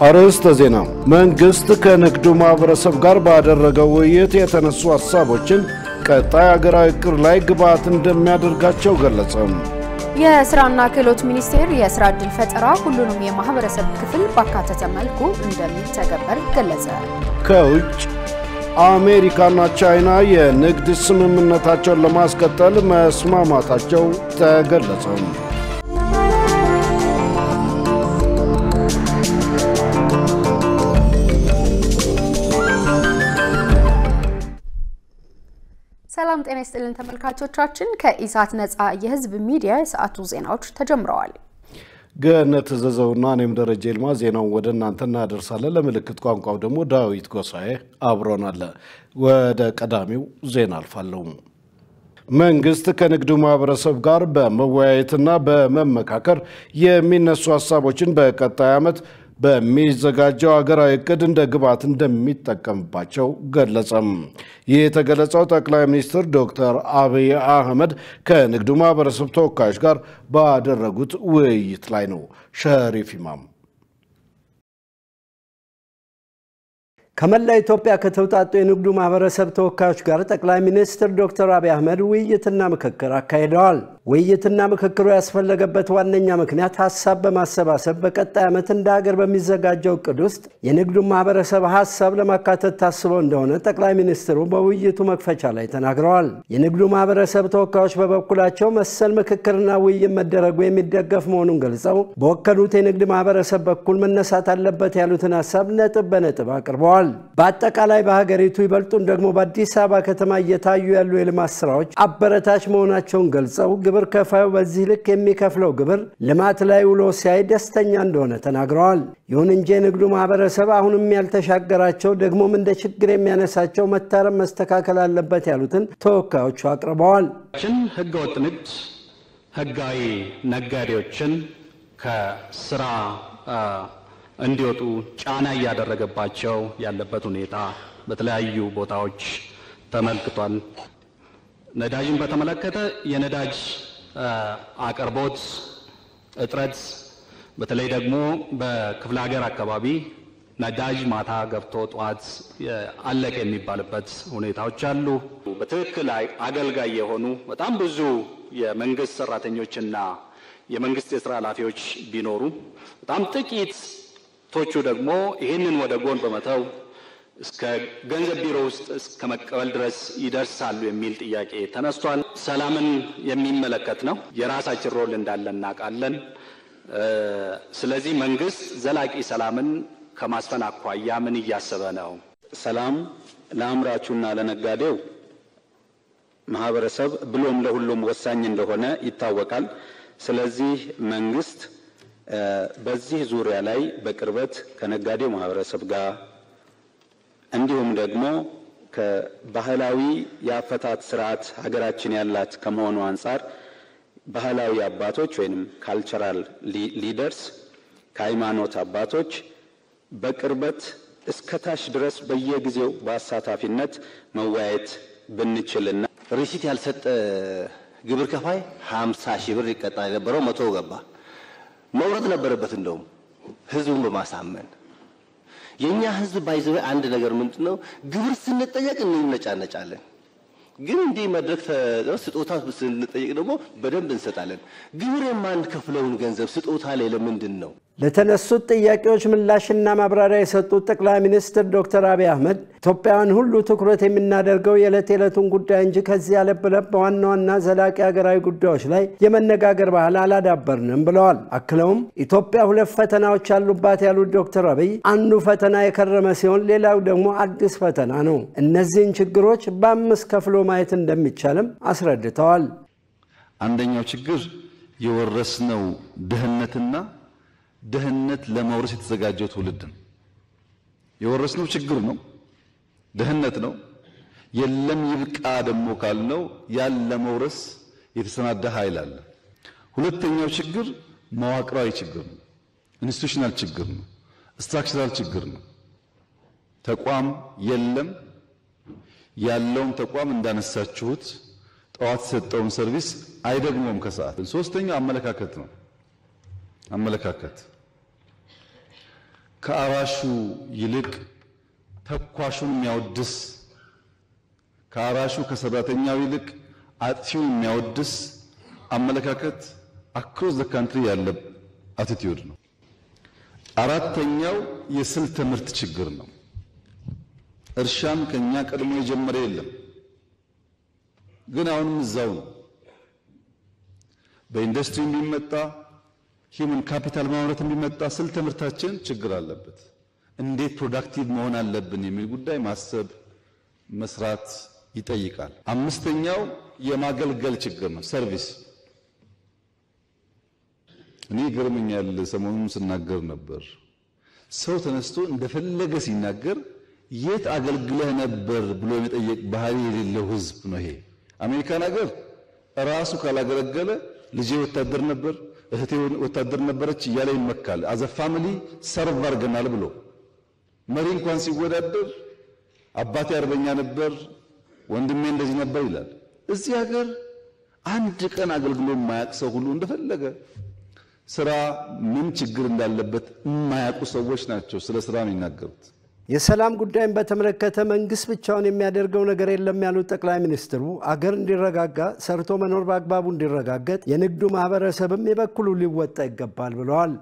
አርዕስተ ዜና መንግስት ከንግዱ ማህበረሰብ ጋር ባደረገው ውይይት የተነሱ ሐሳቦችን ቀጣይ ሀገራዊ እቅድ ላይ ግብዓት እንደሚያደርጋቸው ገለጸ። የስራና ክህሎት ሚኒስቴር የስራ ዕድል ፈጠራ ሁሉንም የማህበረሰብ ክፍል ባካተተ መልኩ እንደሚተገበር ገለጸ። ከውጭ አሜሪካና ቻይና የንግድ ስምምነታቸውን ለማስቀጠል መስማማታቸው ተገለጸ። ሰላም ጤና ይስጥልን ተመልካቾቻችን ከኢሳት ነፃ የህዝብ ሚዲያ የሰዓቱ ዜናዎች ተጀምረዋል። ገነት ዘዘውና እኔም ደረጀ ይልማ ዜናውን ወደ እናንተ እናደርሳለን። ለምልክት ቋንቋው ደግሞ ዳዊት ጎሳዬ አብሮናል። ወደ ቀዳሚው ዜና አልፋለሁ። መንግስት ከንግዱ ማህበረሰብ ጋር በመወያየትና በመመካከር የሚነሱ ሐሳቦችን በቀጣይ ዓመት በሚዘጋጀው ሀገራዊ እቅድ እንደ ግብዓት እንደሚጠቀምባቸው ገለጸም። ይህ የተገለጸው ጠቅላይ ሚኒስትር ዶክተር አብይ አህመድ ከንግዱ ማህበረሰብ ተወካዮች ጋር ባደረጉት ውይይት ላይ ነው። ሸሪፍ ኢማም ከመላ ኢትዮጵያ ከተውጣጡ የንግዱ ማህበረሰብ ተወካዮች ጋር ጠቅላይ ሚኒስትር ዶክተር አብይ አህመድ ውይይትና ምክክር አካሂደዋል። ውይይትና ምክክሩ ያስፈለገበት ዋነኛ ምክንያት ሐሳብ በማሰባሰብ በቀጣይ ዓመት እንደ ሀገር በሚዘጋጀው እቅድ ውስጥ የንግዱ ማህበረሰብ ሐሳብ ለማካተት ታስበው እንደሆነ ጠቅላይ ሚኒስትሩ በውይይቱ መክፈቻ ላይ ተናግረዋል። የንግዱ ማህበረሰብ ተወካዮች በበኩላቸው መሰል ምክክርና ውይይት መደረጉ የሚደገፍ መሆኑን ገልጸው በወከሉት የንግድ ማህበረሰብ በኩል መነሳት አለበት ያሉትን ሐሳብ ነጥብ በነጥብ አቅርበዋል። በአጠቃላይ በሀገሪቱ ይበልጡን ደግሞ በአዲስ አበባ ከተማ እየታዩ ያሉ የልማት ስራዎች አበረታች መሆናቸውን ገልጸው ግብር ከፋዩ በዚህ ልክ የሚከፍለው ግብር ልማት ላይ ውሎ ሲያይ ደስተኛ እንደሆነ ተናግረዋል። ይሁን እንጂ የንግዱ ማህበረሰብ አሁንም ያልተሻገራቸው ደግሞም እንደ ችግር የሚያነሳቸው መታረም መስተካከል አለበት ያሉትን ተወካዮቹ አቅርበዋል። ህገወጥ ንግድ ህጋዊ ነጋዴዎችን ከስራ እንዲወጡ ጫና እያደረገባቸው ያለበት ሁኔታ በተለያዩ ቦታዎች ተመልክቷል። ነዳጅን በተመለከተ የነዳጅ አቅርቦት እጥረት በተለይ ደግሞ በክፍለ ሀገር አካባቢ ነዳጅ ማታ ገብቶ ጧት አለቀ የሚባልበት ሁኔታዎች አሉ። በትክክል አገልጋይ የሆኑ በጣም ብዙ የመንግስት ሰራተኞችና የመንግስት የሥራ ኃላፊዎች ቢኖሩ በጣም ጥቂት ቶቹ ደግሞ ይህንን ወደ ጎን በመተው እስከ ገንዘብ ቢሮ ውስጥ እስከ መቀበል ድረስ ይደርሳሉ የሚል ጥያቄ ተነስቷል። ሰላምን የሚመለከት ነው። የራሳችን ሮል እንዳለ እናውቃለን። ስለዚህ መንግስት ዘላቂ ሰላምን ከማስፈን አኳያ ምን እያሰበ ነው? ሰላም ለአምራቹና ለነጋዴው ማህበረሰብ ብሎም ለሁሉም ወሳኝ እንደሆነ ይታወቃል። ስለዚህ መንግስት በዚህ ዙሪያ ላይ በቅርበት ከነጋዴው ማህበረሰብ ጋር እንዲሁም ደግሞ ከባህላዊ የአፈታት ስርዓት ሀገራችን ያላት ከመሆኑ አንፃር ባህላዊ አባቶች ወይንም ካልቸራል ሊደርስ ከሃይማኖት አባቶች በቅርበት እስከታች ድረስ በየጊዜው በአሳታፊነት መወያየት ብንችልና ሪሲት ያልሰጠ ግብር ከፋይ 50 ሺህ ብር ይቀጣ የነበረው 100 ገባ። መውረድ ነበረበት እንደውም ህዝቡን በማሳመን የኛ ህዝብ ባይዘው አንድ ነገር ምንድነው ግብር ስንጠየቅ እንነጫነጫለን፣ ግን እንዴ መድረክ ስጦታ ስንጠየቅ ደግሞ በደንብ እንሰጣለን። ግብር የማንከፍለውን ገንዘብ ስጦታ ላይ ለምንድን ነው? ለተነሱት ጥያቄዎች ምላሽና ማብራሪያ የሰጡት ጠቅላይ ሚኒስትር ዶክተር አብይ አህመድ ኢትዮጵያውያን ሁሉ ትኩረት የሚናደርገው የዕለት የዕለቱን ጉዳይ እንጂ ከዚህ ያለበለብ በዋና ዋና ዘላቂ ሀገራዊ ጉዳዮች ላይ የመነጋገር ባህል አላዳበርንም ብለዋል። አክለውም ኢትዮጵያ ሁለት ፈተናዎች አሉባት ያሉት ዶክተር አብይ አንዱ ፈተና የከረመ ሲሆን ሌላው ደግሞ አዲስ ፈተና ነው። እነዚህን ችግሮች በአምስት ከፍሎ ማየት እንደሚቻልም አስረድተዋል። አንደኛው ችግር የወረስነው ድህነትና ድህነት ለመውረስ የተዘጋጀው ትውልድ ነው። የወረስነው ችግር ነው፣ ድህነት ነው። የለም ይብቃ ደግሞ ካልነው ያን ለመውረስ የተሰናዳ ኃይል አለ። ሁለተኛው ችግር መዋቅራዊ ችግር ነው፣ ኢንስቲትዩሽናል ችግር ነው፣ ስትራክቸራል ችግር ነው። ተቋም የለም። ያለውን ተቋም እንዳነሳችሁት ጠዋት ሰጠውን ሰርቪስ አይደግሞም ከሰዓት። ሶስተኛው አመለካከት ነው። አመለካከት ከአራሹ ይልቅ ተኳሹን የሚያወድስ ከአራሹ ከሰራተኛው ይልቅ አጥፊውን የሚያወድስ አመለካከት አክሮስ ዘ ካንትሪ ያለ አቲቲዩድ ነው። አራተኛው የስልት ምርት ችግር ነው። እርሻም ከኛ ቀድሞ የጀመረ የለም፣ ግን አሁንም እዛው ነው። በኢንዱስትሪ የሚመጣ ሂውመን ካፒታል ማምረት የሚመጣ ስልት ምርታችን ችግር አለበት። እንዴት ፕሮዳክቲቭ መሆን አለብን የሚል ጉዳይ ማሰብ መስራት ይጠይቃል። አምስተኛው የማገልገል ችግር ነው፣ ሰርቪስ። እኔ ገርመኛል፣ ሰሞኑን ስናገር ነበር። ሰው ተነስቶ እንደፈለገ ሲናገር የት አገልግለህ ነበር ብሎ የመጠየቅ ባህሪ የሌለው ህዝብ ነው ይሄ። አሜሪካን ሀገር ራሱ ካላገለገለ ልጄ ወታደር ነበር፣ እህቴ ወታደር ነበረች እያለ ይመካል። አዘ ፋሚሊ ሰርቭ አድርገናል ብሎ መሪ እንኳን ሲወዳደር አባቴ አርበኛ ነበር፣ ወንድሜ እንደዚህ ነበር ይላል። እዚህ ሀገር አንድ ቀን አገልግሎ የማያውቅ ሰው ሁሉ እንደፈለገ ስራ ምን ችግር እንዳለበት የማያውቁ ሰዎች ናቸው ስለ ስራ የሚናገሩት። የሰላም ጉዳይን በተመለከተ መንግስት ብቻውን የሚያደርገው ነገር የለም ያሉት ጠቅላይ ሚኒስትሩ አገር እንዲረጋጋ ሰርቶ መኖር በአግባቡ እንዲረጋገጥ የንግዱ ማህበረሰብም የበኩሉ ሊወጣ ይገባል ብለዋል።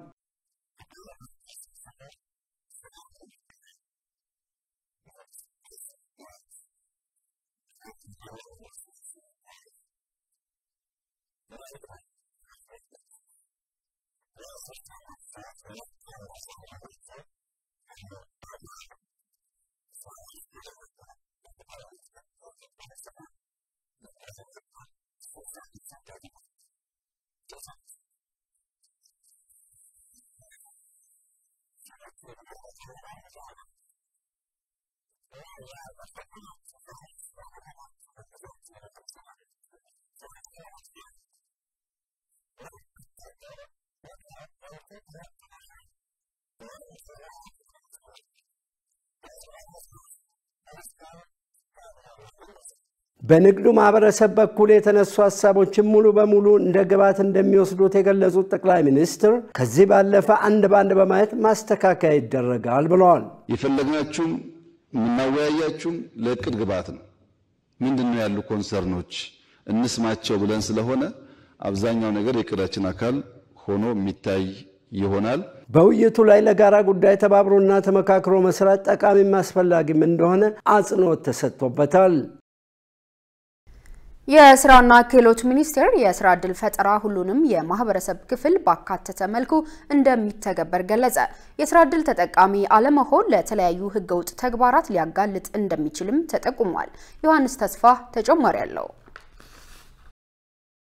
በንግዱ ማህበረሰብ በኩል የተነሱ ሐሳቦችን ሙሉ በሙሉ እንደግባት እንደሚወስዱት የገለጹት ጠቅላይ ሚኒስትር ከዚህ ባለፈ አንድ ባንድ በማየት ማስተካከያ ይደረጋል ብለዋል። የፈለግናችሁም ምናወያያችሁም ለእቅድ ግባት ነው። ምንድነው ያሉ ኮንሰርኖች እንስማቸው ብለን ስለሆነ አብዛኛው ነገር የእቅዳችን አካል ሆኖ የሚታይ ይሆናል። በውይይቱ ላይ ለጋራ ጉዳይ ተባብሮና ተመካክሮ መስራት ጠቃሚም አስፈላጊም እንደሆነ አጽንኦት ተሰጥቶበታል። የስራና ክህሎት ሚኒስቴር የስራ ዕድል ፈጠራ ሁሉንም የማህበረሰብ ክፍል ባካተተ መልኩ እንደሚተገበር ገለጸ። የስራ ዕድል ተጠቃሚ አለመሆን ለተለያዩ ህገወጥ ተግባራት ሊያጋልጥ እንደሚችልም ተጠቁሟል። ዮሐንስ ተስፋ ተጨማሪ ያለው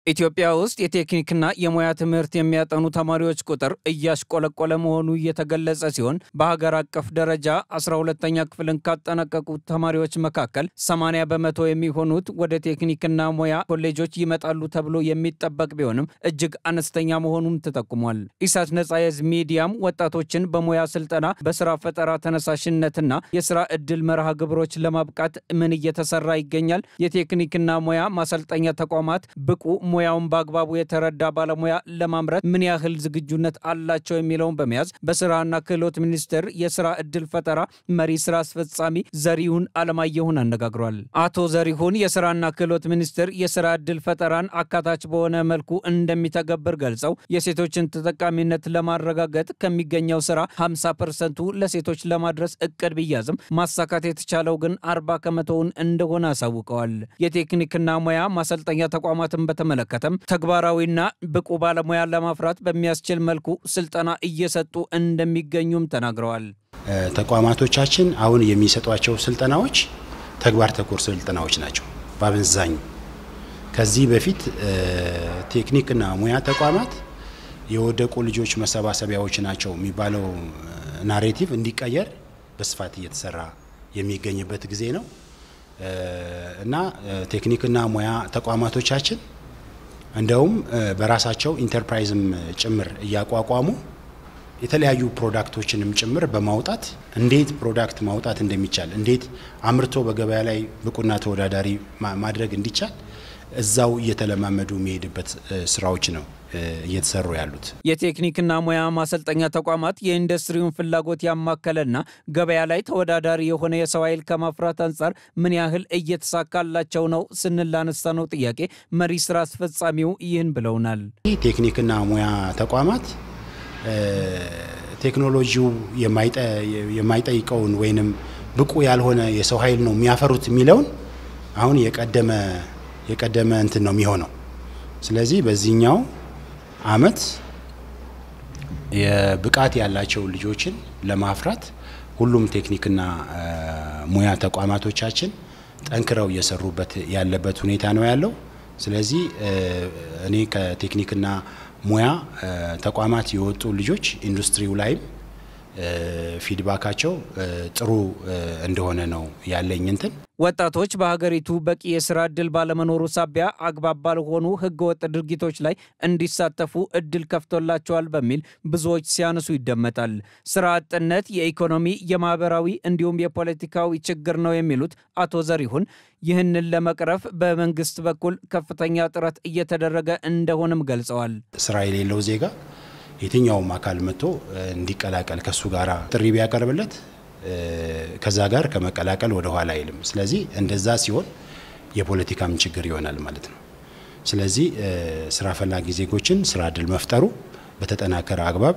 ኢትዮጵያ ውስጥ የቴክኒክና የሙያ ትምህርት የሚያጠኑ ተማሪዎች ቁጥር እያሽቆለቆለ መሆኑ እየተገለጸ ሲሆን በሀገር አቀፍ ደረጃ 12ኛ ክፍልን ካጠናቀቁ ተማሪዎች መካከል 80% የሚሆኑት ወደ ቴክኒክና ሙያ ኮሌጆች ይመጣሉ ተብሎ የሚጠበቅ ቢሆንም እጅግ አነስተኛ መሆኑም ተጠቁሟል። ኢሳት ነጻ የህዝብ ሚዲያም ወጣቶችን በሙያ ስልጠና፣ በስራ ፈጠራ ተነሳሽነትና የስራ ዕድል መርሃ ግብሮች ለማብቃት ምን እየተሰራ ይገኛል? የቴክኒክና ሙያ ማሰልጠኛ ተቋማት ብቁ ሙያውን በአግባቡ የተረዳ ባለሙያ ለማምረት ምን ያህል ዝግጁነት አላቸው የሚለውን በመያዝ በስራና ክህሎት ሚኒስቴር የስራ ዕድል ፈጠራ መሪ ስራ አስፈጻሚ ዘሪሁን አለማየሁን አነጋግሯል። አቶ ዘሪሁን የስራና ክህሎት ሚኒስቴር የስራ ዕድል ፈጠራን አካታች በሆነ መልኩ እንደሚተገብር ገልጸው የሴቶችን ተጠቃሚነት ለማረጋገጥ ከሚገኘው ስራ 50% ለሴቶች ለማድረስ እቅድ ቢያዝም ማሳካት የተቻለው ግን 40% እንደሆነ አሳውቀዋል። የቴክኒክና ሙያ ማሰልጠኛ ተቋማትን በተመለከተ ተግባራዊና ብቁ ባለሙያ ለማፍራት በሚያስችል መልኩ ስልጠና እየሰጡ እንደሚገኙም ተናግረዋል። ተቋማቶቻችን አሁን የሚሰጧቸው ስልጠናዎች ተግባር ተኮር ስልጠናዎች ናቸው። በአብዛኛው ከዚህ በፊት ቴክኒክና ሙያ ተቋማት የወደቁ ልጆች መሰባሰቢያዎች ናቸው የሚባለው ናሬቲቭ እንዲቀየር በስፋት እየተሰራ የሚገኝበት ጊዜ ነው እና ቴክኒክና ሙያ ተቋማቶቻችን እንደውም በራሳቸው ኢንተርፕራይዝም ጭምር እያቋቋሙ የተለያዩ ፕሮዳክቶችንም ጭምር በማውጣት እንዴት ፕሮዳክት ማውጣት እንደሚቻል እንዴት አምርቶ በገበያ ላይ ብቁና ተወዳዳሪ ማድረግ እንዲቻል እዛው እየተለማመዱ የሚሄድበት ስራዎች ነው እየተሰሩ ያሉት። የቴክኒክና ሙያ ማሰልጠኛ ተቋማት የኢንዱስትሪውን ፍላጎት ያማከለና ገበያ ላይ ተወዳዳሪ የሆነ የሰው ኃይል ከማፍራት አንጻር ምን ያህል እየተሳካላቸው ነው ስንላነሳ ነው ጥያቄ መሪ ስራ አስፈጻሚው ይህን ብለውናል። ቴክኒክና ሙያ ተቋማት ቴክኖሎጂው የማይጠይቀውን ወይንም ብቁ ያልሆነ የሰው ኃይል ነው የሚያፈሩት የሚለውን አሁን የቀደመ እንትን ነው የሚሆነው። ስለዚህ በዚህኛው አመት የብቃት ያላቸው ልጆችን ለማፍራት ሁሉም ቴክኒክና ሙያ ተቋማቶቻችን ጠንክረው እየሰሩበት ያለበት ሁኔታ ነው ያለው። ስለዚህ እኔ ከቴክኒክና ሙያ ተቋማት የወጡ ልጆች ኢንዱስትሪው ላይ ፊድባካቸው ጥሩ እንደሆነ ነው ያለኝ እንትን። ወጣቶች በሀገሪቱ በቂ የስራ እድል ባለመኖሩ ሳቢያ አግባብ ባልሆኑ ህገወጥ ድርጊቶች ላይ እንዲሳተፉ እድል ከፍቶላቸዋል በሚል ብዙዎች ሲያነሱ ይደመጣል። ስራ አጥነት የኢኮኖሚ የማህበራዊ እንዲሁም የፖለቲካዊ ችግር ነው የሚሉት አቶ ዘሪሁን ይህንን ለመቅረፍ በመንግስት በኩል ከፍተኛ ጥረት እየተደረገ እንደሆነም ገልጸዋል። ስራ የሌለው ዜጋ የትኛውም አካል መጥቶ እንዲቀላቀል ከሱ ጋራ ጥሪ ቢያቀርብለት ከዛ ጋር ከመቀላቀል ወደ ኋላ አይልም። ስለዚህ እንደዛ ሲሆን የፖለቲካም ችግር ይሆናል ማለት ነው። ስለዚህ ስራ ፈላጊ ዜጎችን ስራ እድል መፍጠሩ በተጠናከረ አግባብ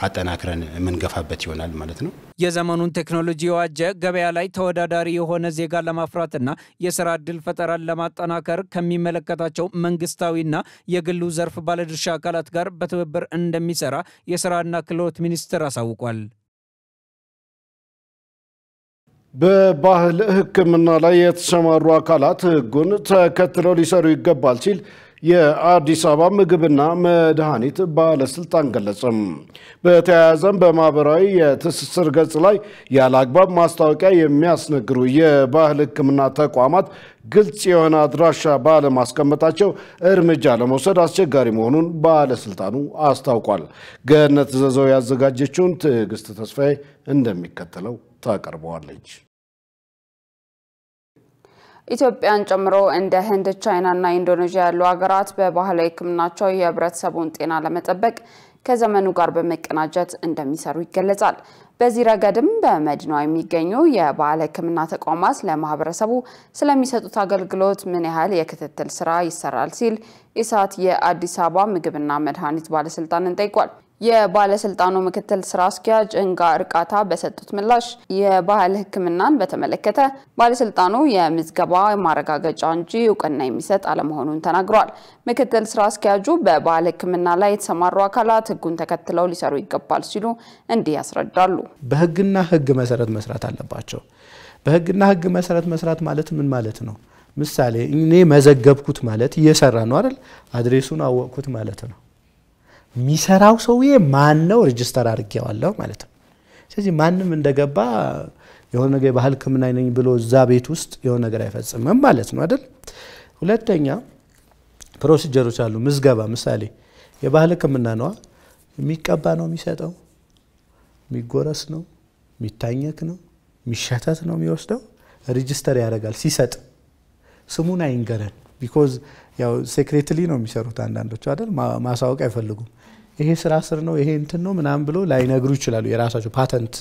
አጠናክረን መንገፋበት ይሆናል ማለት ነው። የዘመኑን ቴክኖሎጂ የዋጀ ገበያ ላይ ተወዳዳሪ የሆነ ዜጋ ለማፍራትና የስራ እድል ፈጠራን ለማጠናከር ከሚመለከታቸው መንግስታዊና የግሉ ዘርፍ ባለድርሻ አካላት ጋር በትብብር እንደሚሰራ የስራና ክህሎት ሚኒስቴር አሳውቋል። በባህል ሕክምና ላይ የተሰማሩ አካላት ህጉን ተከትለው ሊሰሩ ይገባል ሲል የአዲስ አበባ ምግብና መድኃኒት ባለስልጣን ገለጸም። በተያያዘም በማህበራዊ የትስስር ገጽ ላይ ያለአግባብ ማስታወቂያ የሚያስነግሩ የባህል ሕክምና ተቋማት ግልጽ የሆነ አድራሻ ባለማስቀመጣቸው እርምጃ ለመውሰድ አስቸጋሪ መሆኑን ባለስልጣኑ አስታውቋል። ገነት ዘዘው ያዘጋጀችውን ትዕግስት ተስፋዬ እንደሚከተለው ታቀርበዋለች። ኢትዮጵያን ጨምሮ እንደ ህንድ፣ ቻይናና ኢንዶኔዥያ ያሉ ሀገራት በባህላዊ ሕክምናቸው የህብረተሰቡን ጤና ለመጠበቅ ከዘመኑ ጋር በመቀናጀት እንደሚሰሩ ይገለጻል። በዚህ ረገድም በመዲናዋ የሚገኙ የባህል ሕክምና ተቋማት ለማህበረሰቡ ስለሚሰጡት አገልግሎት ምን ያህል የክትትል ስራ ይሰራል ሲል ኢሳት የአዲስ አበባ ምግብና መድኃኒት ባለስልጣንን ጠይቋል። የባለስልጣኑ ምክትል ስራ አስኪያጅ እንጋ እርቃታ በሰጡት ምላሽ የባህል ሕክምናን በተመለከተ ባለስልጣኑ የምዝገባ ማረጋገጫ እንጂ እውቅና የሚሰጥ አለመሆኑን ተናግሯል። ምክትል ስራ አስኪያጁ በባህል ሕክምና ላይ የተሰማሩ አካላት ህጉን ተከትለው ሊሰሩ ይገባል ሲሉ እንዲህ ያስረዳሉ። በህግና ህግ መሰረት መስራት አለባቸው። በህግና ህግ መሰረት መስራት ማለት ምን ማለት ነው? ምሳሌ እኔ መዘገብኩት ማለት እየሰራ ነው አይደል? አድሬሱን አወቅኩት ማለት ነው። ሚሰራው ሰውዬ ማን ነው? ሬጂስተር አድርጌዋለሁ ማለት ነው። ስለዚህ ማንም እንደገባ የሆነ ነገር ባህል ሕክምና ነኝ ብሎ እዛ ቤት ውስጥ የሆነ ነገር አይፈጽምም ማለት ነው አይደል? ሁለተኛ ፕሮሲጀሮች አሉ። ምዝገባ ምሳሌ የባህል ሕክምና ነው የሚቀባ ነው የሚሰጠው፣ የሚጎረስ ነው፣ የሚታኘክ ነው፣ የሚሸተት ነው የሚወስደው፣ ሬጂስተር ያደርጋል። ሲሰጥ ስሙን አይንገረን ቢኮዝ ያው ሴክሬትሊ ነው የሚሰሩት አንዳንዶቹ አይደል? ማሳወቅ አይፈልጉም። ይሄ ስራ ስር ነው ይሄ እንትን ነው ምናምን ብሎ ላይነግሩ ይችላሉ። የራሳቸው ፓተንት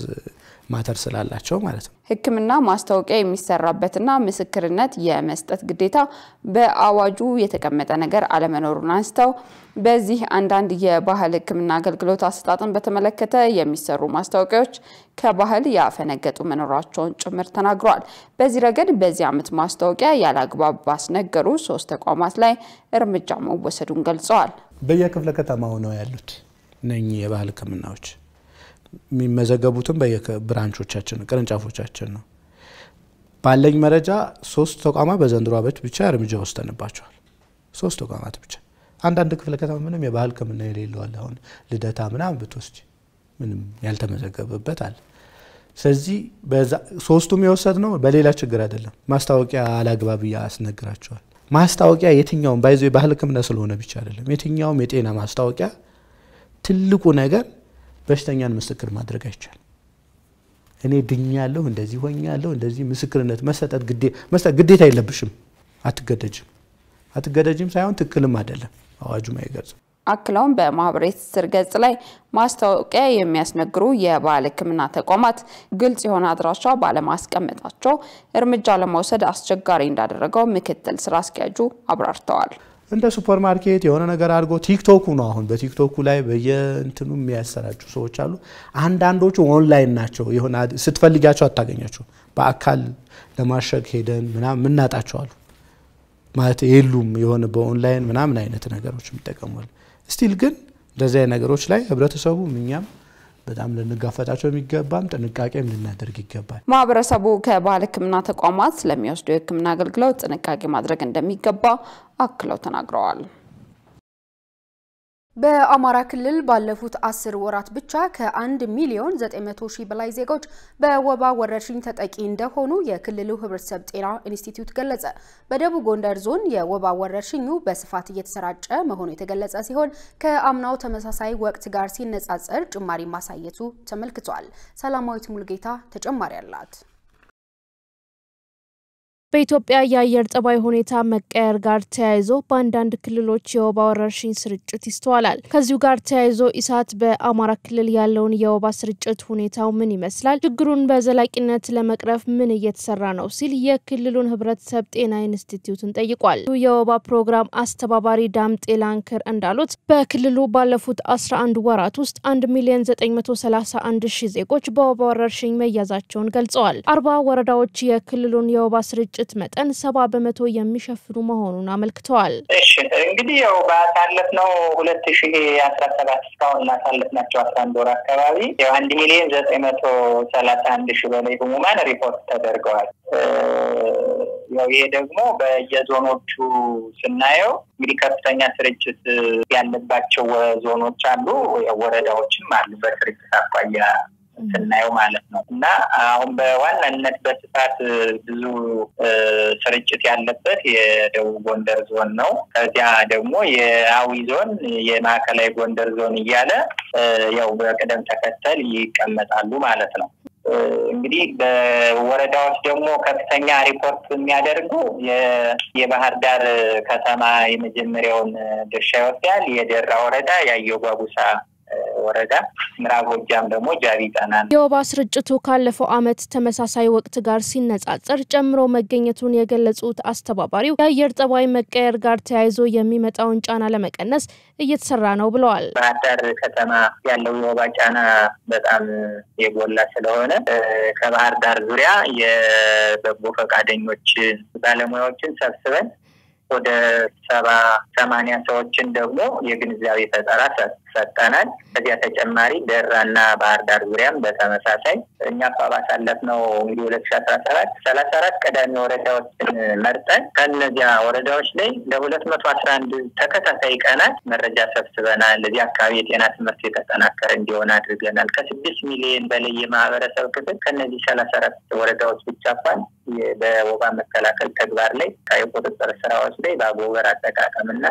ማተር ስላላቸው ማለት ነው። ሕክምና ማስታወቂያ የሚሰራበትና ምስክርነት የመስጠት ግዴታ በአዋጁ የተቀመጠ ነገር አለመኖሩን አንስተው በዚህ አንዳንድ የባህል ሕክምና አገልግሎት አሰጣጥን በተመለከተ የሚሰሩ ማስታወቂያዎች ከባህል ያፈነገጡ መኖራቸውን ጭምር ተናግረዋል። በዚህ ረገድ በዚህ ዓመት ማስታወቂያ ያለአግባብ ባስነገሩ 3 ተቋማት ላይ እርምጃ መወሰዱን ገልጸዋል። በየክፍለ ከተማው ነው ያሉት እነኚህ የባህል ሕክምናዎች የሚመዘገቡትም በየብራንቾቻችን ቅርንጫፎቻችን ነው። ባለኝ መረጃ 3 ተቋማት በዘንድሮ ዓመት ብቻ እርምጃ ወስደንባቸዋል። 3 ተቋማት ብቻ። አንዳንድ ክፍለ ከተማ ምንም የባህል ሕክምና የሌለው አለ። አሁን ልደታ ምናምን ብትወስጂ ምንም ያልተመዘገበበት አለ። ስለዚህ ሶስቱም የወሰድነው በሌላ ችግር አይደለም። ማስታወቂያ አላግባብ ያስነግራቸዋል። ማስታወቂያ የትኛውም ባይዘው የባህል ሕክምና ስለሆነ ብቻ አይደለም። የትኛውም የጤና ማስታወቂያ ትልቁ ነገር በሽተኛን ምስክር ማድረግ አይቻል። እኔ ድኛለሁ እንደዚህ ሆኛለሁ እንደዚህ ምስክርነት መስጠት ግዴታ የለብሽም። አትገደጅም ሳይሆን ትክክልም አይደለም አዋጁ ማይገልጽ። አክለውም በማህበራዊ ትስስር ገጽ ላይ ማስታወቂያ የሚያስነግሩ የባህል ሕክምና ተቋማት ግልጽ የሆነ አድራሻ ባለማስቀመጣቸው እርምጃ ለመውሰድ አስቸጋሪ እንዳደረገው ምክትል ስራ አስኪያጁ አብራርተዋል። እንደ ሱፐርማርኬት የሆነ ነገር አድርጎ ቲክቶክ ነው አሁን በቲክቶክ ላይ በየእንትኑ የሚያሰራጩ ሰዎች አሉ። አንዳንዶቹ ኦንላይን ናቸው። የሆነ ስትፈልጋቸው አታገኛቸው። በአካል ለማሸግ ሄደን ምናምን ምናጣቸው አሉ ማለት የሉም። የሆነ በኦንላይን ምናምን አይነት ነገሮች የሚጠቀሙል ስቲል ግን እንደዚህ አይነት ነገሮች ላይ ህብረተሰቡ እኛም በጣም ልንጋፈጣቸው የሚገባም ጥንቃቄም ልናደርግ ይገባል። ማህበረሰቡ ከባህል ሕክምና ተቋማት ስለሚወስዱ የሕክምና አገልግሎት ጥንቃቄ ማድረግ እንደሚገባ አክለው ተናግረዋል። በአማራ ክልል ባለፉት 10 ወራት ብቻ ከ1,900,000 በላይ ዜጎች በወባ ወረርሽኝ ተጠቂ እንደሆኑ የክልሉ ህብረተሰብ ጤና ኢንስቲትዩት ገለጸ። በደቡብ ጎንደር ዞን የወባ ወረርሽኙ በስፋት እየተሰራጨ መሆኑ የተገለጸ ሲሆን ከአምናው ተመሳሳይ ወቅት ጋር ሲነጻጸር ጭማሪ ማሳየቱ ተመልክቷል። ሰላማዊት ሙሉጌታ ተጨማሪ አላት። በኢትዮጵያ የአየር ጠባይ ሁኔታ መቀየር ጋር ተያይዞ በአንዳንድ ክልሎች የወባ ወረርሽኝ ስርጭት ይስተዋላል። ከዚሁ ጋር ተያይዞ ኢሳት በአማራ ክልል ያለውን የወባ ስርጭት ሁኔታው ምን ይመስላል፣ ችግሩን በዘላቂነት ለመቅረፍ ምን እየተሰራ ነው ሲል የክልሉን ህብረተሰብ ጤና ኢንስቲትዩትን ጠይቋል። የወባ ፕሮግራም አስተባባሪ ዳምጤ ላንከር እንዳሉት በክልሉ ባለፉት 11 ወራት ውስጥ 1,931,000 ዜጎች በወባ ወረርሽኝ መያዛቸውን ገልጸዋል። 40 ወረዳዎች የክልሉን የወባ ስርጭት መጠን 70% የሚሸፍኑ መሆኑን አመልክተዋል። እሺ እንግዲህ ያው ባሳለፍነው 2017 እስካሁን እናሳለፍናቸው 11 ወር አካባቢ ያው 1,931,000 በላይ ህሙማን ሪፖርት ተደርገዋል። ያው ይሄ ደግሞ በየዞኖቹ ስናየው እንግዲህ ከፍተኛ ስርጭት ያለባቸው ዞኖች አሉ፣ ወረዳዎችም አሉ በስርጭት አኳያ ስናየው ማለት ነው። እና አሁን በዋናነት በስፋት ብዙ ስርጭት ያለበት የደቡብ ጎንደር ዞን ነው። ከዚያ ደግሞ የአዊ ዞን፣ የማዕከላዊ ጎንደር ዞን እያለ ያው በቅደም ተከተል ይቀመጣሉ ማለት ነው። እንግዲህ በወረዳዎች ደግሞ ከፍተኛ ሪፖርት የሚያደርጉ የባህር ዳር ከተማ የመጀመሪያውን ድርሻ ይወስዳል። የደራ ወረዳ፣ ያየው ጓጉሳ ወረዳ፣ ምዕራብ ጎጃም ደግሞ ጃቢ ጠናን። የወባ ስርጭቱ ካለፈው አመት ተመሳሳይ ወቅት ጋር ሲነጻጸር ጨምሮ መገኘቱን የገለጹት አስተባባሪው የአየር ጠባይ መቀየር ጋር ተያይዞ የሚመጣውን ጫና ለመቀነስ እየተሰራ ነው ብለዋል። ባህር ዳር ከተማ ያለው የወባ ጫና በጣም የጎላ ስለሆነ ከባህር ዳር ዙሪያ የበጎ ፈቃደኞች ባለሙያዎችን ሰብስበን ወደ 70-80 ሰዎችን ደግሞ የግንዛቤ ፈጠራ ሰጠናል። ከዚያ ተጨማሪ ደራና ባህር ዳር ዙሪያም በተመሳሳይ እኛ ባሳለፍነው 2017 34 ቀዳሚ ወረዳዎችን መርጠን ከነዚያ ወረዳዎች ላይ ለ211 ተከታታይ ቀናት መረጃ ሰብስበናል። ለዚህ አካባቢ የጤና ትምህርት የተጠናከረ እንዲሆን አድርገናል። ከ6 ሚሊዮን በላይ የማህበረሰብ ክፍል ከነዚህ 34 ወረዳዎች ብቻ እንኳን በወባ መከላከል ተግባር ላይ የቁጥጥር ስራዎች ላይ በአጎበር አጠቃቀምና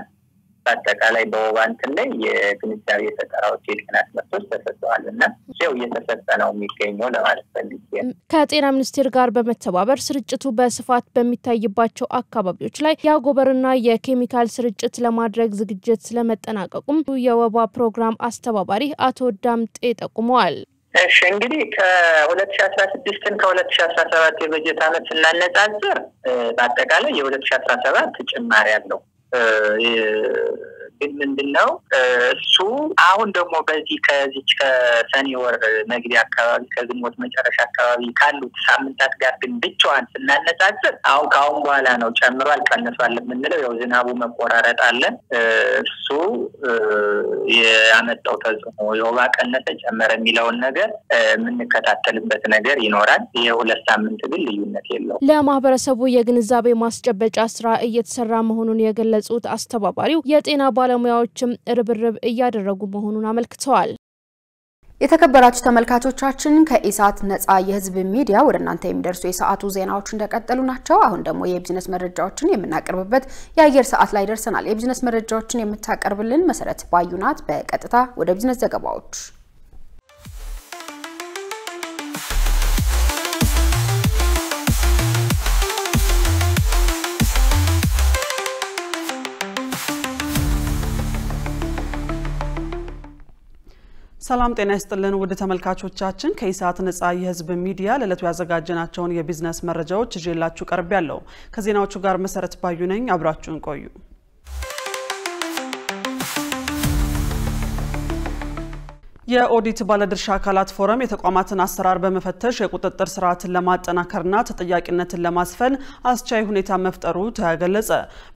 በአጠቃላይ በወባ እንትን ላይ የግንዛቤ ፈጠራዎች የጤና ትምህርቶች ተሰጥተዋልና ያው እየተሰጠ ነው የሚገኘው ለማለት ፈልጌ ነው። ከጤና ሚኒስቴር ጋር በመተባበር ስርጭቱ በስፋት በሚታይባቸው አካባቢዎች ላይ የአጎበርና የኬሚካል ስርጭት ለማድረግ ዝግጅት ስለመጠናቀቁም የወባ ፕሮግራም አስተባባሪ አቶ ዳምጤ ጠቁመዋል። እሺ እንግዲህ ከ2016 ከ2017 የበጀት ዓመት ስናነጻጽር በአጠቃላይ የ2017 ጭማሪ ያለው ግን ምንድነው እሱ አሁን ደግሞ በዚህ ከሰኔ ወር መግቢያ አካባቢ ከግንቦት መጨረሻ አካባቢ ካሉት ሳምንታት ጋር ግን ብቻዋን ስናነጻጽር አሁን ካሁን በኋላ ነው ጨምሯል ቀንሷል የምንለው። ያው ዝናቡ መቆራረጥ አለ፣ እሱ ያመጣው ተጽዕኖ የወባ ቀነሰ ጨመረ የሚለውን ነገር የምንከታተልበት ነገር ይኖራል። የሁለት ሳምንት ግን ልዩነት የለው። ለማህበረሰቡ የግንዛቤ ማስጨበጫ ስራ እየተሰራ መሆኑን የገለጹት አስተባባሪው የጤና ባለሙያዎችም ርብርብ እያደረጉ መሆኑን አመልክተዋል። የተከበራችሁ ተመልካቾቻችን ከኢሳት ነፃ የህዝብ ሚዲያ ወደ እናንተ የሚደርሱ የሰዓቱ ዜናዎች እንደቀጠሉ ናቸው። አሁን ደግሞ የቢዝነስ መረጃዎችን የምናቀርብበት የአየር ሰዓት ላይ ደርሰናል። የቢዝነስ መረጃዎችን የምታቀርብልን መሰረት ባዩናት። በቀጥታ ወደ ቢዝነስ ዘገባዎች ሰላም ጤና ይስጥልን ውድ ተመልካቾቻችን ከኢሳት ነጻ የህዝብ ሚዲያ ለለቱ ያዘጋጀናቸውን የቢዝነስ መረጃዎች ይዤላችሁ ቀርቤያለሁ። ከዜናዎቹ ጋር መሰረት ባዩ ነኝ። አብራችሁን ቆዩ። የኦዲት ባለድርሻ አካላት ፎረም የተቋማትን አሰራር በመፈተሽ የቁጥጥር ስርዓትን ለማጠናከርና ተጠያቂነትን ለማስፈን አስቻይ ሁኔታ መፍጠሩ ተገለጸ።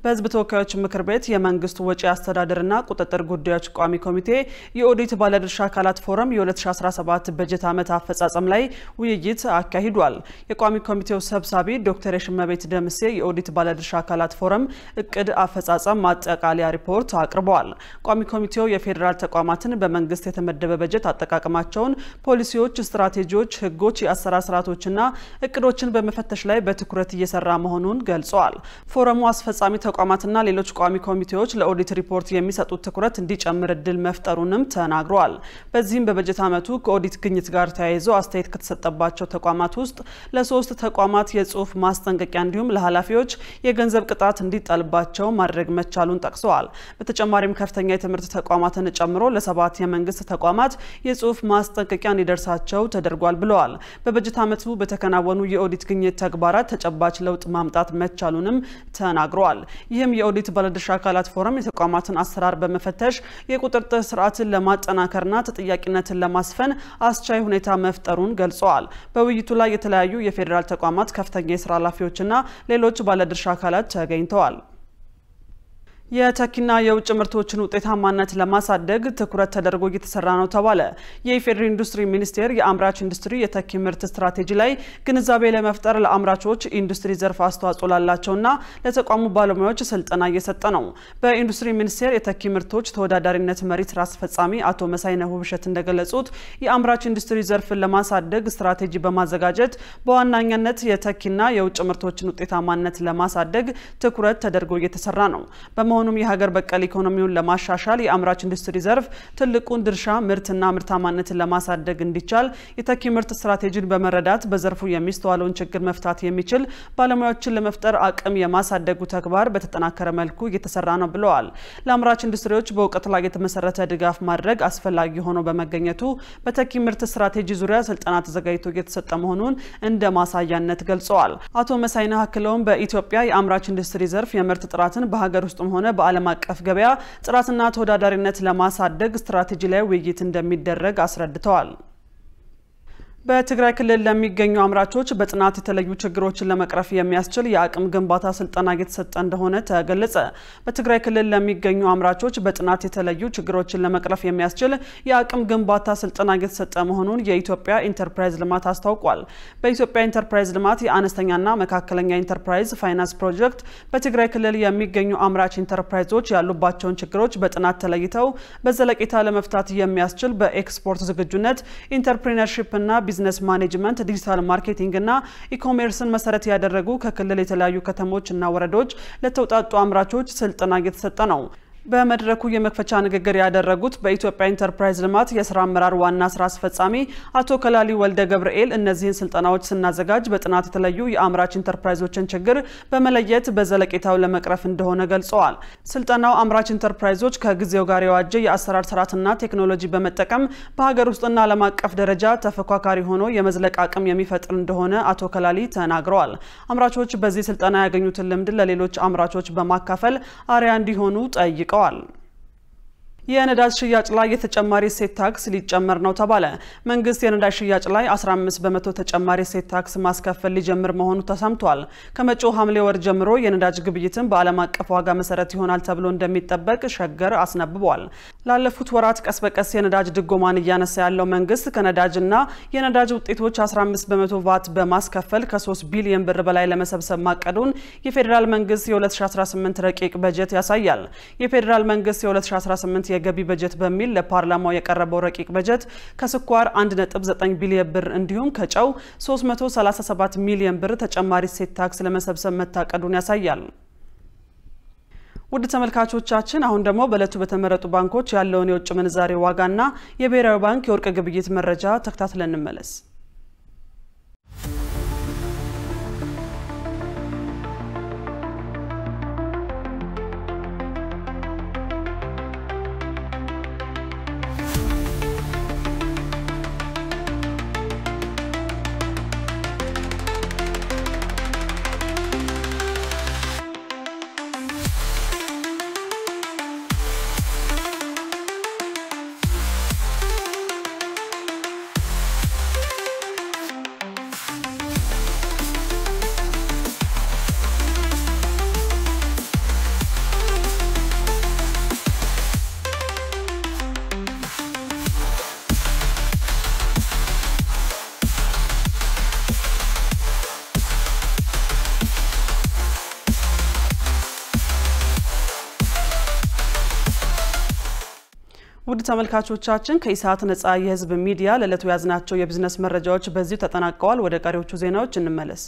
በህዝብ ተወካዮች ምክር ቤት የመንግስት ወጪ አስተዳደርና ቁጥጥር ጉዳዮች ቋሚ ኮሚቴ የኦዲት ባለድርሻ አካላት ፎረም የ2017 በጀት ዓመት አፈጻጸም ላይ ውይይት አካሂዷል። የቋሚ ኮሚቴው ሰብሳቢ ዶክተር የሽመቤት ደምሴ የኦዲት ባለድርሻ አካላት ፎረም እቅድ አፈጻጸም ማጠቃለያ ሪፖርት አቅርበዋል። ቋሚ ኮሚቴው የፌዴራል ተቋማትን በመንግስት የተመደበ በጀት አጠቃቀማቸውን ፖሊሲዎች፣ ስትራቴጂዎች፣ ህጎች፣ የአሰራር ስርዓቶችና እቅዶችን በመፈተሽ ላይ በትኩረት እየሰራ መሆኑን ገልጸዋል። ፎረሙ አስፈጻሚ ተቋማትና ሌሎች ቋሚ ኮሚቴዎች ለኦዲት ሪፖርት የሚሰጡት ትኩረት እንዲጨምር እድል መፍጠሩንም ተናግረዋል። በዚህም በበጀት ዓመቱ ከኦዲት ግኝት ጋር ተያይዞ አስተያየት ከተሰጠባቸው ተቋማት ውስጥ ለ3 ተቋማት የጽሁፍ ማስጠንቀቂያ እንዲሁም ለኃላፊዎች የገንዘብ ቅጣት እንዲጣልባቸው ማድረግ መቻሉን ጠቅሰዋል። በተጨማሪም ከፍተኛ የትምህርት ተቋማትን ጨምሮ ለ7 የመንግስት ተቋማት የጽሁፍ ማስጠንቀቂያ እንዲደርሳቸው ተደርጓል ብለዋል። በበጀት ዓመቱ በተከናወኑ የኦዲት ግኝት ተግባራት ተጨባጭ ለውጥ ማምጣት መቻሉንም ተናግረዋል። ይህም የኦዲት ባለድርሻ አካላት ፎረም የተቋማትን አሰራር በመፈተሽ የቁጥጥር ስርዓትን ለማጠናከርና ተጠያቂነትን ለማስፈን አስቻይ ሁኔታ መፍጠሩን ገልጸዋል። በውይይቱ ላይ የተለያዩ የፌዴራል ተቋማት ከፍተኛ የስራ ኃላፊዎችና ሌሎች ባለድርሻ አካላት ተገኝተዋል። የተኪና የውጭ ምርቶችን ውጤታማነት ለማሳደግ ትኩረት ተደርጎ እየተሰራ ነው ተባለ። የኢፌዴሪ ኢንዱስትሪ ሚኒስቴር የአምራች ኢንዱስትሪ የተኪ ምርት ስትራቴጂ ላይ ግንዛቤ ለመፍጠር ለአምራቾች ኢንዱስትሪ ዘርፍ አስተዋጽኦ ላላቸውና ለተቋሙ ባለሙያዎች ስልጠና እየሰጠ ነው። በኢንዱስትሪ ሚኒስቴር የተኪ ምርቶች ተወዳዳሪነት መሪ ስራ አስፈጻሚ አቶ መሳይነህ ውብሸት እንደገለጹት የአምራች ኢንዱስትሪ ዘርፍን ለማሳደግ ስትራቴጂ በማዘጋጀት በዋናኛነት የተኪና የውጭ ምርቶችን ውጤታማነት ለማሳደግ ትኩረት ተደርጎ እየተሰራ ነው። ሆኖም የሀገር በቀል ኢኮኖሚውን ለማሻሻል የአምራች ኢንዱስትሪ ዘርፍ ትልቁን ድርሻ ምርትና ምርታማነትን ለማሳደግ እንዲቻል የተኪ ምርት ስትራቴጂን በመረዳት በዘርፉ የሚስተዋለውን ችግር መፍታት የሚችል ባለሙያዎችን ለመፍጠር አቅም የማሳደጉ ተግባር በተጠናከረ መልኩ እየተሰራ ነው ብለዋል። ለአምራች ኢንዱስትሪዎች በእውቀት ላይ የተመሰረተ ድጋፍ ማድረግ አስፈላጊ ሆኖ በመገኘቱ በተኪ ምርት ስትራቴጂ ዙሪያ ስልጠና ተዘጋጅቶ እየተሰጠ መሆኑን እንደ ማሳያነት ገልጸዋል። አቶ መሳይነህ አክለውም በኢትዮጵያ የአምራች ኢንዱስትሪ ዘርፍ የምርት ጥራትን በሀገር ውስጥም ሆነ በዓለም አቀፍ ገበያ ጥራትና ተወዳዳሪነት ለማሳደግ ስትራቴጂ ላይ ውይይት እንደሚደረግ አስረድተዋል። በትግራይ ክልል ለሚገኙ አምራቾች በጥናት የተለዩ ችግሮችን ለመቅረፍ የሚያስችል የአቅም ግንባታ ስልጠና እየተሰጠ እንደሆነ ተገለጸ። በትግራይ ክልል ለሚገኙ አምራቾች በጥናት የተለዩ ችግሮችን ለመቅረፍ የሚያስችል የአቅም ግንባታ ስልጠና እየተሰጠ መሆኑን የኢትዮጵያ ኢንተርፕራይዝ ልማት አስታውቋል። በኢትዮጵያ ኢንተርፕራይዝ ልማት የአነስተኛና መካከለኛ ኢንተርፕራይዝ ፋይናንስ ፕሮጀክት በትግራይ ክልል የሚገኙ አምራች ኢንተርፕራይዞች ያሉባቸውን ችግሮች በጥናት ተለይተው በዘለቄታ ለመፍታት የሚያስችል በኤክስፖርት ዝግጁነት ኢንተርፕሪነርሺፕ እና ቢዝነስ ማኔጅመንት ዲጂታል ማርኬቲንግ እና ኢኮሜርስን መሰረት ያደረጉ ከክልል የተለያዩ ከተሞች እና ወረዳዎች ለተውጣጡ አምራቾች ስልጠና እየተሰጠ ነው። በመድረኩ የመክፈቻ ንግግር ያደረጉት በኢትዮጵያ ኢንተርፕራይዝ ልማት የስራ አመራር ዋና ስራ አስፈጻሚ አቶ ከላሊ ወልደ ገብርኤል እነዚህን ስልጠናዎች ስናዘጋጅ በጥናት የተለዩ የአምራች ኢንተርፕራይዞችን ችግር በመለየት በዘለቄታው ለመቅረፍ እንደሆነ ገልጸዋል። ስልጠናው አምራች ኢንተርፕራይዞች ከጊዜው ጋር የዋጀ የአሰራር ስርዓትና ቴክኖሎጂ በመጠቀም በሀገር ውስጥና ዓለም አቀፍ ደረጃ ተፎካካሪ ሆኖ የመዝለቅ አቅም የሚፈጥር እንደሆነ አቶ ከላሊ ተናግረዋል። አምራቾች በዚህ ስልጠና ያገኙትን ልምድ ለሌሎች አምራቾች በማካፈል አርአያ እንዲሆኑ ጠይቀዋል። የነዳጅ ሽያጭ ላይ የተጨማሪ እሴት ታክስ ሊጨመር ነው ተባለ። መንግስት የነዳጅ ሽያጭ ላይ 15% ተጨማሪ እሴት ታክስ ማስከፈል ሊጀምር መሆኑ ተሰምቷል። ከመጪው ሐምሌ ወር ጀምሮ የነዳጅ ግብይትን በዓለም አቀፍ ዋጋ መሰረት ይሆናል ተብሎ እንደሚጠበቅ ሸገር አስነብቧል። ላለፉት ወራት ቀስ በቀስ የነዳጅ ድጎማን እያነሳ ያለው መንግስት ከነዳጅና የነዳጅ ውጤቶች 15% ቫት በማስከፈል ከ3 ቢሊዮን ብር በላይ ለመሰብሰብ ማቀዱን የፌዴራል መንግስት የ2018 ረቂቅ በጀት ያሳያል። የፌዴራል መንግስት የ2018 የገቢ በጀት በሚል ለፓርላማው የቀረበው ረቂቅ በጀት ከስኳር 1.9 ቢሊዮን ብር እንዲሁም ከጨው 337 ሚሊዮን ብር ተጨማሪ እሴት ታክስ ለመሰብሰብ መታቀዱን ያሳያል። ውድ ተመልካቾቻችን አሁን ደግሞ በእለቱ በተመረጡ ባንኮች ያለውን የውጭ ምንዛሬ ዋጋና የብሔራዊ ባንክ የወርቅ ግብይት መረጃ ተከታትለን እንመለስ። ውድ ተመልካቾቻችን ከኢሳት ነጻ የህዝብ ሚዲያ ለዕለቱ ያዝናቸው የቢዝነስ መረጃዎች በዚሁ ተጠናቀዋል። ወደ ቀሪዎቹ ዜናዎች እንመለስ።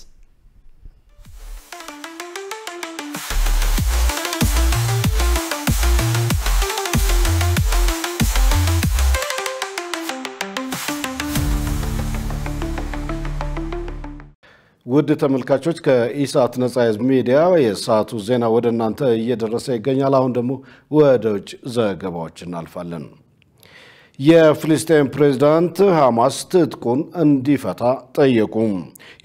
ውድ ተመልካቾች ከኢሳት ነጻ የህዝብ ሚዲያ የሰዓቱ ዜና ወደ እናንተ እየደረሰ ይገኛል። አሁን ደግሞ ወደ ውጭ ዘገባዎች እናልፋለን። የፍልስጤም ፕሬዝዳንት ሐማስ ትጥቁን እንዲፈታ ጠየቁ።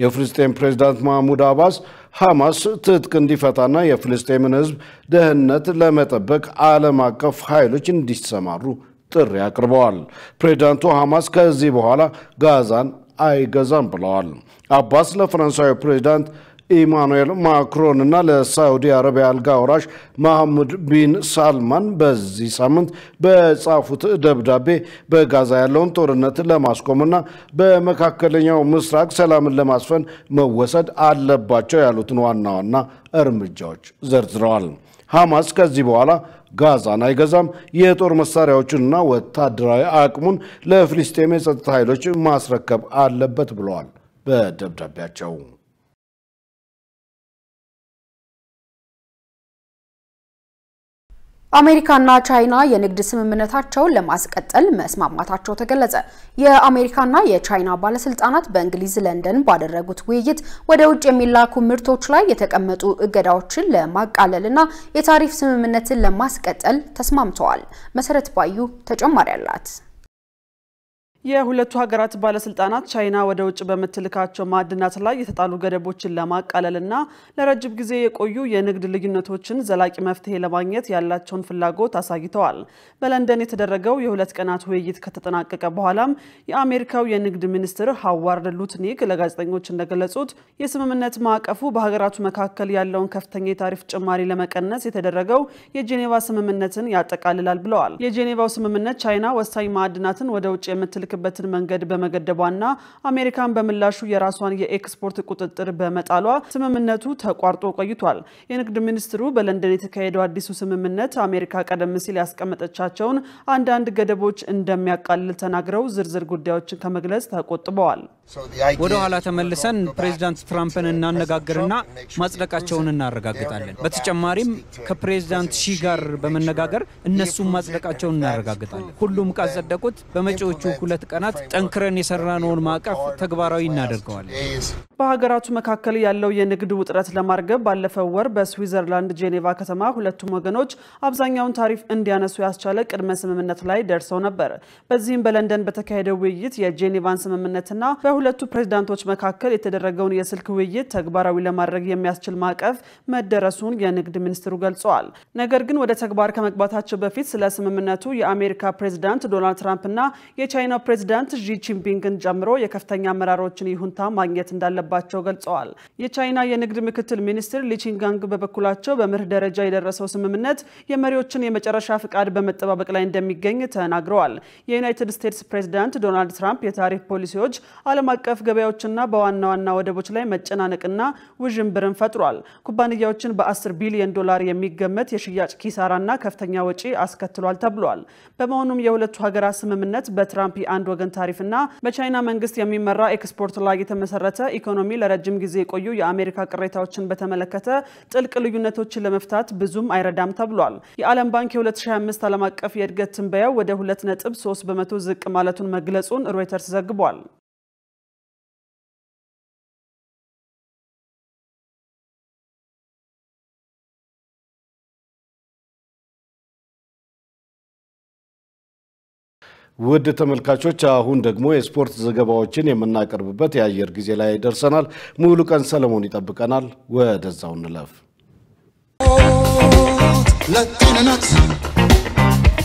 የፍልስጤም ፕሬዝዳንት ማህሙድ አባስ ሐማስ ትጥቅ እንዲፈታና የፍልስጤምን ህዝብ ደህንነት ለመጠበቅ ዓለም አቀፍ ኃይሎች እንዲሰማሩ ጥሪ አቅርበዋል። ፕሬዝዳንቱ ሐማስ ከዚህ በኋላ ጋዛን አይገዛም ብለዋል። አባስ ለፈረንሳዊ ፕሬዝዳንት ኢማኑኤል ማክሮን እና ለሳዑዲ አረቢያ አልጋ ወራሽ መሐመድ ቢን ሳልማን በዚህ ሳምንት በጻፉት ደብዳቤ በጋዛ ያለውን ጦርነት ለማስቆምና በመካከለኛው ምስራቅ ሰላምን ለማስፈን መወሰድ አለባቸው ያሉትን ዋና ዋና እርምጃዎች ዘርዝረዋል። ሐማስ ከዚህ በኋላ ጋዛን አይገዛም፣ የጦር መሳሪያዎችንና ወታደራዊ አቅሙን ለፍልስጤም የጸጥታ ኃይሎች ማስረከብ አለበት ብለዋል በደብዳቤያቸው። አሜሪካና ቻይና የንግድ ስምምነታቸውን ለማስቀጠል መስማማታቸው ተገለጸ። የአሜሪካና የቻይና ባለስልጣናት በእንግሊዝ ለንደን ባደረጉት ውይይት ወደ ውጭ የሚላኩ ምርቶች ላይ የተቀመጡ እገዳዎችን ለማቃለልና የታሪፍ ስምምነትን ለማስቀጠል ተስማምተዋል። መሰረት ባዩ ተጨማሪ አላት። የሁለቱ ሀገራት ባለስልጣናት ቻይና ወደ ውጭ በመትልካቸው ማዕድናት ላይ የተጣሉ ገደቦችን ለማቃለልና ለረጅም ጊዜ የቆዩ የንግድ ልዩነቶችን ዘላቂ መፍትሄ ለማግኘት ያላቸውን ፍላጎት አሳይተዋል። በለንደን የተደረገው የሁለት ቀናት ውይይት ከተጠናቀቀ በኋላም የአሜሪካው የንግድ ሚኒስትር ሃዋርድ ሉትኒክ ለጋዜጠኞች እንደገለጹት የስምምነት ማዕቀፉ በሀገራቱ መካከል ያለውን ከፍተኛ የታሪፍ ጭማሪ ለመቀነስ የተደረገው የጄኔቫ ስምምነትን ያጠቃልላል ብለዋል። የጄኔቫው ስምምነት ቻይና ወሳኝ ማዕድናትን ወደ ውጭ የምትልክ በትን መንገድ በመገደቧና አሜሪካን በምላሹ የራሷን የኤክስፖርት ቁጥጥር በመጣሏ ስምምነቱ ተቋርጦ ቆይቷል። የንግድ ሚኒስትሩ በለንደን የተካሄደው አዲሱ ስምምነት አሜሪካ ቀደም ሲል ያስቀመጠቻቸውን አንዳንድ ገደቦች እንደሚያቃልል ተናግረው ዝርዝር ጉዳዮችን ከመግለጽ ተቆጥበዋል። ወደ ኋላ ተመልሰን ፕሬዝዳንት ትራምፕን እናነጋግርና ማጽደቃቸውን እናረጋግጣለን። በተጨማሪም ከፕሬዝዳንት ሺ ጋር በመነጋገር እነሱም ማጽደቃቸውን እናረጋግጣለን። ሁሉም ካጸደቁት በመጪዎቹ 2 ቀናት ጠንክረን የሰራነውን ማዕቀፍ ተግባራዊ እናደርገዋለን። በሀገራቱ መካከል ያለው የንግድ ውጥረት ለማርገብ ባለፈው ወር በስዊዘርላንድ ጄኔቫ ከተማ ሁለቱም ወገኖች አብዛኛውን ታሪፍ እንዲያነሱ ያስቻለ ቅድመ ስምምነት ላይ ደርሰው ነበር። በዚህም በለንደን በተካሄደው ውይይት የጄኔቫን ስምምነትና በሁለቱ ፕሬዝዳንቶች መካከል የተደረገውን የስልክ ውይይት ተግባራዊ ለማድረግ የሚያስችል ማዕቀፍ መደረሱን የንግድ ሚኒስትሩ ገልጸዋል። ነገር ግን ወደ ተግባር ከመግባታቸው በፊት ስለ ስምምነቱ የአሜሪካ ፕሬዝዳንት ዶናልድ ትራምፕና የቻይና ፕሬዝዳንት ዢ ጂንፒንግን ጨምሮ የከፍተኛ አመራሮችን ይሁንታ ማግኘት እንዳለባቸው ገልጸዋል። የቻይና የንግድ ምክትል ሚኒስትር ሊቺንጋንግ በበኩላቸው በመርህ ደረጃ የደረሰው ስምምነት የመሪዎችን የመጨረሻ ፍቃድ በመጠባበቅ ላይ እንደሚገኝ ተናግረዋል። የዩናይትድ ስቴትስ ፕሬዝዳንት ዶናልድ ትራምፕ የታሪፍ ፖሊሲዎች ዓለም አቀፍ ገበያዎችና በዋና ዋና ወደቦች ላይ መጨናነቅና ውዥንብርን ፈጥሯል። ኩባንያዎችን በ10 ቢሊዮን ዶላር የሚገመት የሽያጭ ኪሳራና ከፍተኛ ወጪ አስከትሏል ተብሏል። በመሆኑም የሁለቱ ሀገራት ስምምነት በትራምፕ አንድ ወገን ታሪፍና በቻይና መንግስት የሚመራ ኤክስፖርት ላይ የተመሰረተ ኢኮኖሚ ለረጅም ጊዜ የቆዩ የአሜሪካ ቅሬታዎችን በተመለከተ ጥልቅ ልዩነቶችን ለመፍታት ብዙም አይረዳም ተብሏል። የዓለም ባንክ የ2025 ዓለም አቀፍ የእድገት ትንበያው ወደ 2.3% ዝቅ ማለቱን መግለጹን ሮይተርስ ዘግቧል። ውድ ተመልካቾች አሁን ደግሞ የስፖርት ዘገባዎችን የምናቀርብበት የአየር ጊዜ ላይ ደርሰናል። ሙሉ ቀን ሰለሞን ይጠብቀናል። ወደዛው እንለፍ። ለጤንነት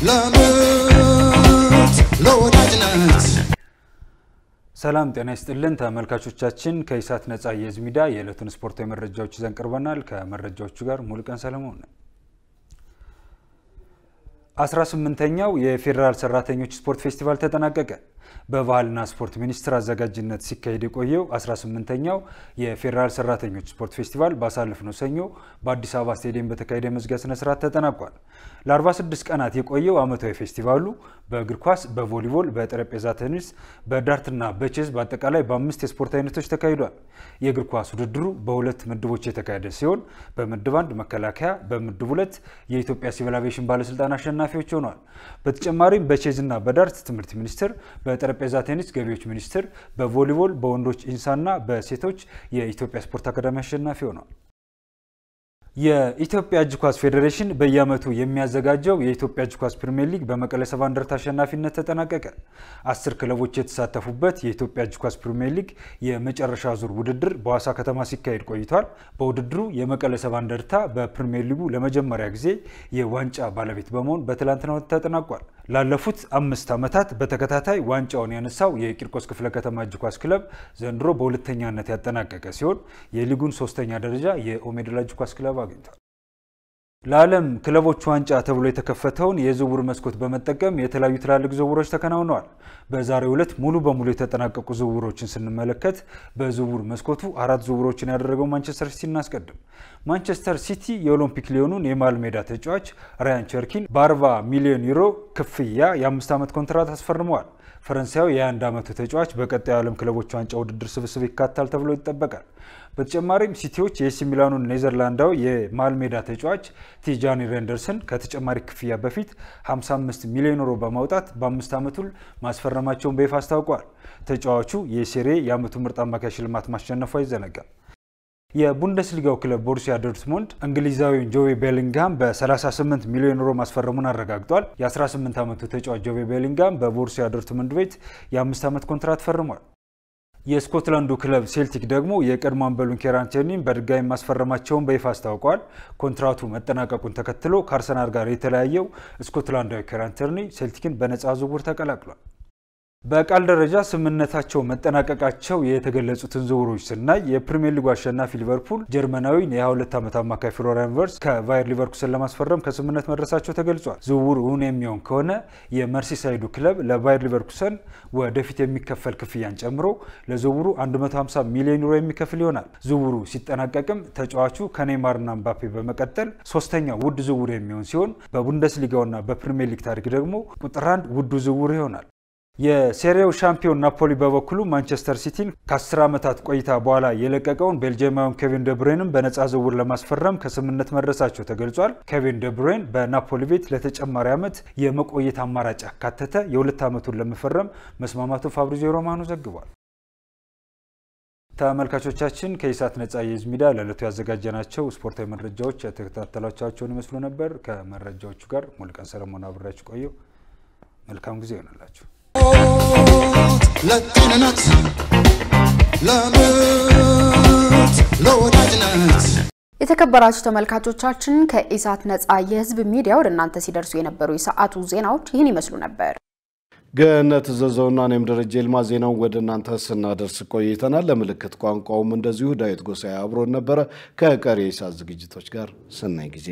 ለምርት ለወዳጅነት ሰላም ጤና ይስጥልን ተመልካቾቻችን። ከኢሳት ነጻ የህዝብ ሚዲያ የዕለቱን ስፖርታዊ መረጃዎች ይዘን ቀርበናል። ከመረጃዎቹ ጋር ሙሉ ቀን ሰለሞን ነኝ። 18ኛው የፌደራል ሰራተኞች ስፖርት ፌስቲቫል ተጠናቀቀ። በባህልና ስፖርት ሚኒስቴር አዘጋጅነት ሲካሄድ የቆየው 18ኛው የፌደራል ሰራተኞች ስፖርት ፌስቲቫል ባሳለፍነው ሰኞ በአዲስ አበባ ስቴዲየም በተካሄደ መዝጊያ ስነ ስርዓት ተጠናቋል። ለ46 ቀናት የቆየው ዓመታዊ ፌስቲቫሉ በእግር ኳስ፣ በቮሊቦል፣ በጠረጴዛ ቴኒስ፣ በዳርትና በቼዝ በአጠቃላይ በ5 የስፖርት አይነቶች ተካሂዷል። የእግር ኳስ ውድድሩ በሁለት ምድቦች የተካሄደ ሲሆን በምድብ 1 መከላከያ፣ በምድብ 2 የኢትዮጵያ ሲቪል አቪዬሽን ባለስልጣን አሸናፊዎች ሆነዋል። በተጨማሪም በቼዝና በዳርት ትምህርት ሚኒስቴር፣ በጠረጴዛ ቴኒስ ገቢዎች ሚኒስቴር፣ በቮሊቦል በወንዶች ኢንሳና በሴቶች የኢትዮጵያ ስፖርት አካዳሚ አሸናፊ ሆነዋል። የኢትዮጵያ እጅ ኳስ ፌዴሬሽን በየዓመቱ የሚያዘጋጀው የኢትዮጵያ እጅ ኳስ ፕሪሚየር ሊግ በመቀለ ሰባ እንደርታ አሸናፊነት ተጠናቀቀ። 10 ክለቦች የተሳተፉበት የኢትዮጵያ እጅ ኳስ ፕሪሚየር ሊግ የመጨረሻ ዙር ውድድር በዋሳ ከተማ ሲካሄድ ቆይቷል። በውድድሩ የመቀለ ሰባ እንደርታ በፕሪሚየር ሊጉ ለመጀመሪያ ጊዜ የዋንጫ ባለቤት በመሆን በትላንትናው ዕለት ተጠናቋል። ላለፉት 5 ዓመታት በተከታታይ ዋንጫውን ያነሳው የቂርቆስ ክፍለ ከተማ እጅ ኳስ ክለብ ዘንድሮ በሁለተኛነት ያጠናቀቀ ሲሆን የሊጉን 3ኛ ደረጃ የኦሜድላ እጅ ኳስ ክለብ አግኝቷል። ለዓለም ክለቦች ዋንጫ ተብሎ የተከፈተውን የዝውውር መስኮት በመጠቀም የተለያዩ ትላልቅ ዝውውሮች ተከናውነዋል። በዛሬው ዕለት ሙሉ በሙሉ የተጠናቀቁ ዝውውሮችን ስንመለከት በዝውውር መስኮቱ 4 ዝውውሮችን ያደረገው ማንቸስተር ሲቲ እናስቀድም። ማንቸስተር ሲቲ የኦሎምፒክ ሊዮኑን የመሃል ሜዳ ተጫዋች ራያን ቸርኪን በ40 ሚሊዮን ዩሮ ክፍያ የ5 ዓመት ኮንትራት አስፈርመዋል። ፈረንሳዊ የ21 ዓመቱ ተጫዋች በቀጣዩ ዓለም ክለቦች ዋንጫ ውድድር ስብስብ ይካተታል ተብሎ ይጠበቃል። በተጨማሪም ሲቲዎች የኤሲ ሚላኑን ኔዘርላንዳዊ የመሃል ሜዳ ተጫዋች ቲጃኒ ሬንደርሰን ከተጨማሪ ክፍያ በፊት 55 ሚሊዮን ዩሮ በማውጣት በ5 ዓመት ውል ማስፈረማቸውን በይፋ አስታውቋል። ተጫዋቹ የሴሪ የዓመቱ ምርጥ አማካይ ሽልማት ማሸነፉ አይዘነጋም። የቡንደስሊጋው ክለብ ቦሩሲያ ዶርትሙንድ እንግሊዛዊውን ጆቬ ቤሊንግሃም በ38 ሚሊዮን ዩሮ ማስፈረሙን አረጋግጧል። የ18 ዓመቱ ተጫዋች ጆቬ ቤሊንግሃም በቦሩሲያ ዶርትሙንድ ቤት የ5 ዓመት ኮንትራት ፈርሟል። የስኮትላንዱ ክለብ ሴልቲክ ደግሞ የቀድሞ አምበሉን ኬራን ቲርኒን በድጋሚ ማስፈረማቸውን በይፋ አስታውቋል። ኮንትራቱ መጠናቀቁን ተከትሎ ከአርሰናል ጋር የተለያየው ስኮትላንዳዊ ኬራን ቲርኒ ሴልቲክን በነፃ ዝውውር ተቀላቅሏል። በቃል ደረጃ ስምምነታቸው መጠናቀቃቸው የተገለጹትን ዝውውሮች ስናይ የፕሪሚየር ሊጉ አሸናፊ ሊቨርፑል ጀርመናዊውን የ22 ዓመት አማካይ ፍሎሪያን ቨርትዝ ከባየር ሊቨርኩሰን ለማስፈረም ከስምምነት መድረሳቸው ተገልጿል። ዝውውሩ እውን የሚሆን ከሆነ የመርሲሳይዱ ክለብ ለባየር ሊቨርኩሰን ወደፊት የሚከፈል ክፍያን ጨምሮ ለዝውውሩ 150 ሚሊዮን ዩሮ የሚከፍል ይሆናል። ዝውውሩ ሲጠናቀቅም ተጫዋቹ ከኔይማርና ምባፔ በመቀጠል 3ኛ ውድ ዝውውር የሚሆን ሲሆን በቡንደስሊጋውና በፕሪሚየር ሊግ ታሪክ ደግሞ ቁጥር 1 ውዱ ዝውውር ይሆናል። የሴሪያው ሻምፒዮን ናፖሊ በበኩሉ ማንቸስተር ሲቲን ከ10 ዓመታት ቆይታ በኋላ የለቀቀውን ቤልጂየማዊውን ኬቪን ደብሩይንን በነፃ ዝውውር ለማስፈረም ከስምምነት መድረሳቸው ተገልጿል። ኬቪን ደብሩይን በናፖሊ ቤት ለተጨማሪ ዓመት የመቆየት አማራጭ ያካተተ የ2 ዓመቱን ለመፈረም መስማማቱ ፋብሪዚዮ ሮማኖ ዘግቧል። ተመልካቾቻችን ከኢሳት ነፃ የህዝብ ሚዲያ ለዕለቱ ያዘጋጀናቸው ስፖርታዊ መረጃዎች የተከታተላችኋቸውን ይመስሉ ነበር። ከመረጃዎቹ ጋር ሙልቀን ሰለሞን አብራችሁ ቆየው። መልካም ጊዜ ይሆንላችሁ። ለጤንነት ለምርት ለወዳጅነት የተከበራችሁ ተመልካቾቻችን ከኢሳት ነፃ የህዝብ ሚዲያ ወደ እናንተ ሲደርሱ የነበሩ የሰዓቱ ዜናዎች ይህን ይመስሉ ነበር። ገነት ዘዘውና እኔም ደረጀ ይልማ ዜናውን ወደ እናንተ ስናደርስ ቆይተናል። ለምልክት ቋንቋውም እንደዚሁ ዳዊት ጎሳዬ አብሮን ነበረ። ከቀሪ የኢሳት ዝግጅቶች ጋር ሰናይ ጊዜ